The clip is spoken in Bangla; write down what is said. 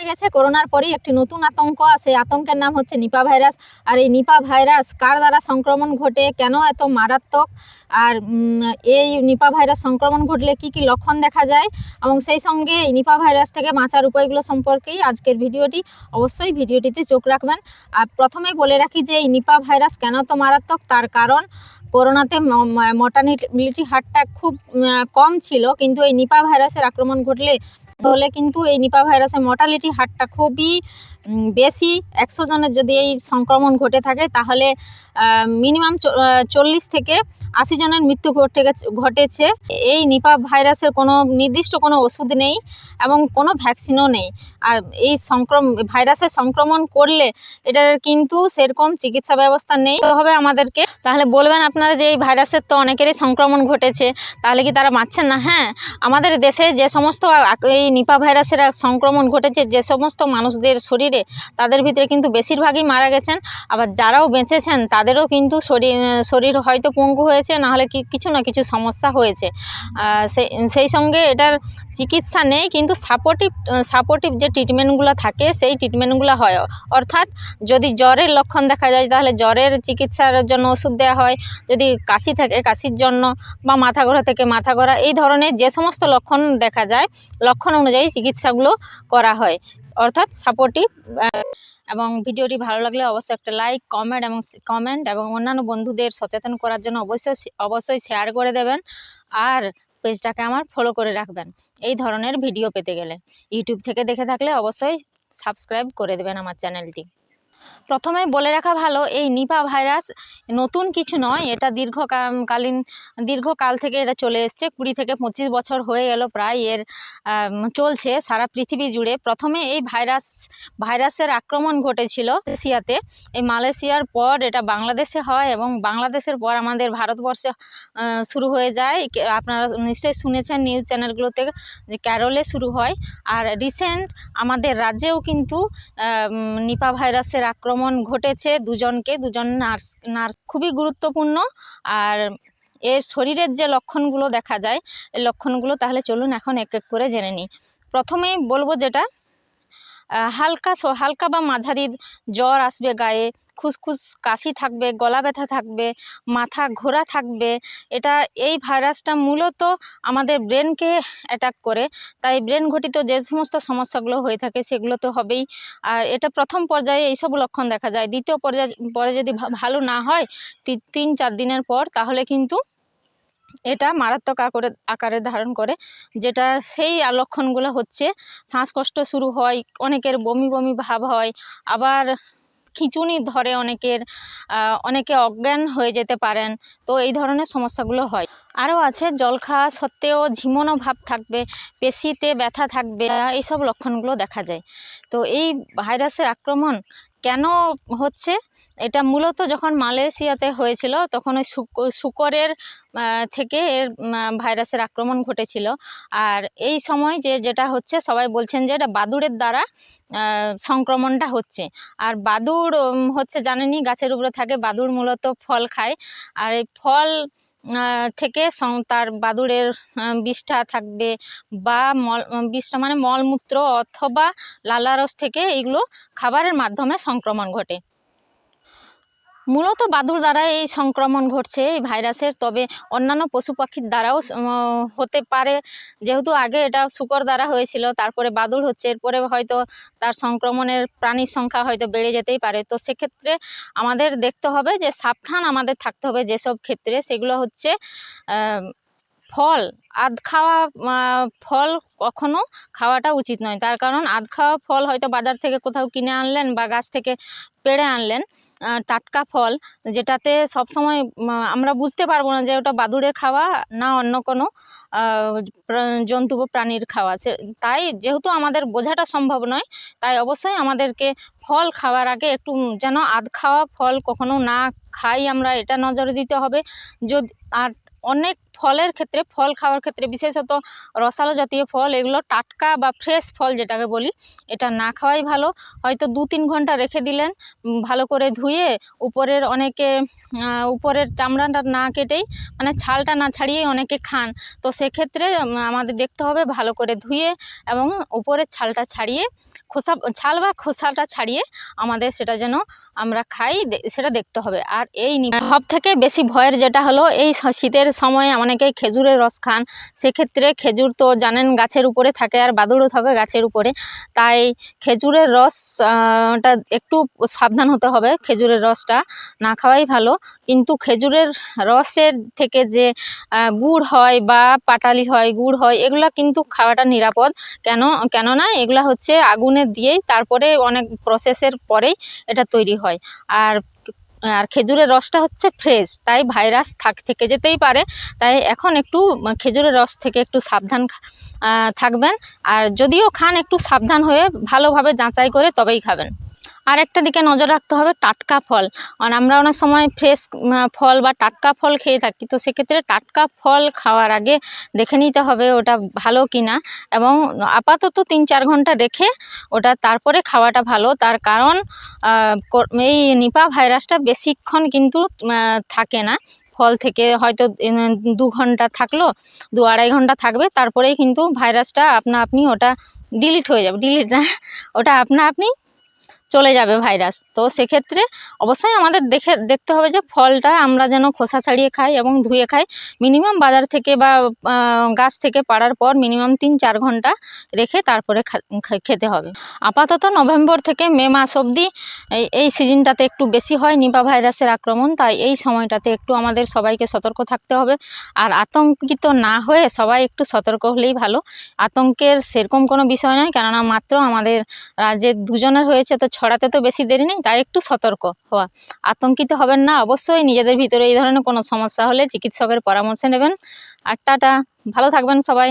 গেছে করোনার পরই একটি নতুন আতঙ্ক, সেই আতঙ্কের নাম হচ্ছে নিপা ভাইরাস। আর এই নিপা ভাইরাস কার দ্বারা সংক্রমণ ঘটে, কেন এত মারাত্মক, আর এই নিপা ভাইরাস সংক্রমণ ঘটলে কি কি লক্ষণ দেখা যায়, এবং সেই সঙ্গে এই নিপা ভাইরাস থেকে বাঁচার উপায়গুলো সম্পর্কেই আজকের ভিডিওটি। অবশ্যই ভিডিওটিতে চোখ রাখবেন। আর প্রথমে বলে রাখি যে এই নিপা ভাইরাস কেন তো মারাত্মক, তার কারণ করোনাতে মর্টালিটি হারটা খুব কম ছিল, কিন্তু এই নিপা ভাইরাসের আক্রমণ ঘটলে কিন্তু এই নিপা ভাইরাসের মর্টালিটি হারটা খুবই বেশি। 100 জনের যদি এই সংক্রমণ ঘটে থাকে তাহলে মিনিমাম 40 থেকে 80 জনের মৃত্যু ঘটেছে। এই নিপা ভাইরাসের কোনো নির্দিষ্ট কোনো ওষুধ নেই এবং কোনো ভ্যাকসিনও নেই। আর এই ভাইরাসের সংক্রমণ করলে এটার কিন্তু সেরকম চিকিৎসা ব্যবস্থা নেই হবে আমাদেরকে। তাহলে বলবেন আপনারা যে এই ভাইরাসের তো অনেকেরই সংক্রমণ ঘটেছে, তাহলে কি তারা বাঁচছেন না? হ্যাঁ, আমাদের দেশে যে সমস্ত এই নিপা ভাইরাসের সংক্রমণ ঘটেছে, যে সমস্ত মানুষদের শরীরে, তাদের ভিতরে কিন্তু বেশিরভাগই মারা গেছেন। আবার যারাও বেঁচেছেন তাদেরও কিন্তু শরীর হয়তো পঙ্গু হয়েছে, নাহলে কিছু না কিছু সমস্যা হয়েছে। সেই সঙ্গে এটার চিকিৎসা নেই, কিন্তু সাপোর্টিভ যে ট্রিটমেন্টগুলো থাকে সেই ট্রিটমেন্টগুলো হয়। অর্থাৎ যদি জ্বরের লক্ষণ দেখা যায় তাহলে জ্বরের চিকিৎসার জন্য ওষুধ দেওয়া হয়, যদি কাশি থাকে কাশির জন্য, বা মাথা ঘোরা থেকে মাথা ঘোরা, এই ধরনের যে সমস্ত লক্ষণ দেখা যায় লক্ষণ অনুযায়ী চিকিৎসাগুলো করা হয়, অর্থাৎ সাপোর্টিভ। এবং ভিডিওটি ভালো লাগলে অবশ্যই একটা লাইক, কমেন্ট এবং অন্যান্য বন্ধুদের সচেতন করার জন্য অবশ্যই শেয়ার করে দেবেন। আর পেজটাকে আমার ফলো করে রাখবেন এই ধরনের ভিডিও পেতে গেলে। ইউটিউব থেকে দেখে থাকলে অবশ্যই সাবস্ক্রাইব করে দেবেন আমার চ্যানেলটি। প্রথমেই বলে রাখা ভালো, এই নিপা ভাইরাস নতুন কিছু নয়, এটা দীর্ঘকাল থেকে এটা চলে এসছে। 20 থেকে 25 বছর হয়ে গেল প্রায় এর চলছে সারা পৃথিবী জুড়ে। প্রথমে এই ভাইরাসের আক্রমণ ঘটেছিল মালয়েশিয়াতে। এই মালয়েশিয়ার পর এটা বাংলাদেশে হয়, এবং বাংলাদেশের পর আমাদের ভারতবর্ষে শুরু হয়ে যায়। আপনারা নিশ্চয়ই শুনেছেন নিউজ চ্যানেলগুলোতে যে কেরলে শুরু হয়। আর রিসেন্ট আমাদের রাজ্যেও কিন্তু নিপা ভাইরাসের আক্রমণ ঘটেছে দুজন নার্স খুবই গুরুত্বপূর্ণ। আর এর শরীরের যে লক্ষণগুলো দেখা যায়, এই লক্ষণগুলো তাহলে চলুন এখন এক এক করে জেনে নিই। প্রথমেই বলবো যেটা হালকা বা মাঝারি জ্বর আসবে, গায়ে খুসখুস কাশি থাকবে, গলা ব্যথা থাকবে, মাথা ঘোরা থাকবে। এই ভাইরাসটা মূলত আমাদের ব্রেনকে অ্যাটাক করে, তাই ব্রেন ঘটিত যে সমস্ত সমস্যাগুলো হয়ে থাকে সেগুলো তো হবেই। আর এটা প্রথম পর্যায়ে এইসব লক্ষণ দেখা যায়। দ্বিতীয় পরে যদি ভালো না হয় 3-4 দিনের পর, তাহলে কিন্তু এটা মারাত্মক আকারে ধারণ করে। যেটা সেই লক্ষণগুলো হচ্ছে শ্বাসকষ্ট শুরু হয়, অনেকের বমি বমি ভাব হয়, আবার খিঁচুনি ধরে অনেকে অজ্ঞান হয়ে যেতে পারেন। তো এই ধরনের সমস্যাগুলো হয়। আরও আছে জল খাওয়া সত্ত্বেও ঝিমোনো ভাব থাকবে, পেশিতে ব্যথা থাকবে, এইসব লক্ষণগুলো দেখা যায়। তো এই ভাইরাসের আক্রমণ কেন হচ্ছে, এটা মূলত যখন মালয়েশিয়াতে হয়েছিল তখন ওই শূকরের থেকে এর ভাইরাসের আক্রমণ ঘটেছিল। আর এই সময় যেটা হচ্ছে, সবাই বলছেন যে এটা বাদুড়ের দ্বারা সংক্রমণটা হচ্ছে। আর বাদুড় হচ্ছে জানেনই, গাছের উপরে থাকে। বাদুড় মূলত ফল খায়, আর এই ফল থেকে তার বাদুড়ের বিষ্ঠা থাকবে, বা বিষ্ঠা মানে মলমূত্র অথবা লালারস থেকে এইগুলো খাবারের মাধ্যমে সংক্রমণ ঘটে। মূলত বাদুড় দ্বারা এই সংক্রমণ ঘটছে এই ভাইরাসের, তবে অন্যান্য পশু পাখির দ্বারাও হতে পারে। যেহেতু আগে এটা শূকর দ্বারা হয়েছিল, তারপরে বাদুড় হচ্ছে, এরপরে হয়তো তার সংক্রমণের প্রাণীর সংখ্যা হয়তো বেড়ে যেতেই পারে। তো সেক্ষেত্রে আমাদের দেখতে হবে যে সাবধান আমাদের থাকতে হবে যেসব ক্ষেত্রে, সেগুলো হচ্ছে আধ খাওয়া ফল কখনো খাওয়াটা উচিত নয়। তার কারণ আধ খাওয়া ফল হয়তো বাজার থেকে কোথাও কিনে আনলেন বা গাছ থেকে পেড়ে আনলেন, টাটকা ফল, যেটাতে সবসময় আমরা বুঝতে পারবো না যে ওটা বাদুড়ের খাওয়া না অন্য কোনো জন্তু বা প্রাণীর খাওয়া। তাই যেহেতু আমাদের বোঝাটা সম্ভব নয়, তাই অবশ্যই আমাদেরকে ফল খাওয়ার আগে একটু যেন আধ খাওয়া ফল কখনো না খাই আমরা, এটা নজরে দিতে হবে। আর অনেক ফল খাওয়ার ক্ষেত্রে, বিশেষত রসালো জাতীয় ফল, এগুলো টাটকা বা ফ্রেশ ফল যেটাকে বলি, এটা না খাওয়াই ভালো। হয়তো 2-3 ঘন্টা রেখে দিলেন, ভালো করে ধুয়ে উপরের চামড়াটা না কেটেই, মানে ছালটা না ছাড়িয়েই অনেকে খান। তো সেক্ষেত্রে আমাদের দেখতে হবে ভালো করে ধুয়ে এবং উপরের ছালটা ছাড়িয়ে ছাল বা খোসাটা ছাড়িয়ে আমাদের সেটা যেন আমরা খাই সেটা দেখতে হবে। আর এই সব থেকে বেশি ভয়ের যেটা হলো এই শীতের সময় অনেকেই খেজুরের রস খান, সেক্ষেত্রে খেজুর তো জানেন গাছের উপরে থাকে আর বাদুড়ও থাকে গাছের উপরে, তাই খেজুরের রস টা একটু সাবধান হতে হবে, খেজুরের রসটা না খাওয়াই ভালো। কিন্তু খেজুরের রসের থেকে যে গুড় হয় বা পাটালি হয়, গুড় হয়, এগুলা কিন্তু খাওয়াটা নিরাপদ। কেননা এগুলা হচ্ছে আগুনে দিয়েই তারপরে অনেক প্রসেসের পরেই এটা তৈরি হয়। আর খেজুরের রসটা হচ্ছে ফ্রেশ, তাই ভাইরাস থেকে যেতেই পারে। তাই এখন একটু খেজুরের রস থেকে একটু সাবধান থাকবেন। আর যদিও খান একটু সাবধান হয়ে ভালোভাবে যাচাই করে তবেই খাবেন। আর একটা দিকে নজর রাখতে হবে টাটকা ফল, আর আমরা অনেক সময় ফ্রেশ ফল বা টাটকা ফল খেয়ে থাকি, তো সেক্ষেত্রে টাটকা ফল খাওয়ার আগে দেখে নিতে হবে ওটা ভালো কিনা, এবং আপাতত 3-4 ঘন্টা রেখে ওটা তারপরে খাওয়াটা ভালো। তার কারণ এই নিপা ভাইরাসটা বেশিক্ষণ কিন্তু থাকে না। ফল থেকে হয়তো 2 ঘন্টা থাকলো, 2-2.5 ঘন্টা থাকবে, তারপরেই কিন্তু ভাইরাসটা আপনি ওটা ডিলিট হয়ে যাবে, ওটা আপনি চলে যাবে ভাইরাস। তো সেক্ষেত্রে অবশ্যই আমাদের দেখতে হবে যে ফলটা আমরা যেন খোসা ছাড়িয়ে খাই এবং ধুয়ে খাই। মিনিমাম বাজার থেকে বা গাছ থেকে পাড়ার পর মিনিমাম 3-4 ঘন্টা রেখে তারপরে খেতে হবে। আপাতত নভেম্বর থেকে মে মাস অবধি এই সিজনটাতে একটু বেশি হয় নিপা ভাইরাসের আক্রমণ, তাই এই সময়টাতে একটু আমাদের সবাইকে সতর্ক থাকতে হবে। আর আতঙ্কিত না হয়ে সবাই একটু সতর্ক হলেই ভালো। আতঙ্কের সেরকম কোনো বিষয় নয়, কেননা মাত্র আমাদের যে 2 জনের হয়েছে, তো ছড়াতে তো বেশি দেরি নেই, তাই একটু সতর্ক হওয়া। আতঙ্কিত হবেন না, অবশ্যই নিজেদের ভিতরে এই ধরনের কোনো সমস্যা হলে চিকিৎসকের পরামর্শ নেবেন। আর টাটা, ভালো থাকবেন সবাই।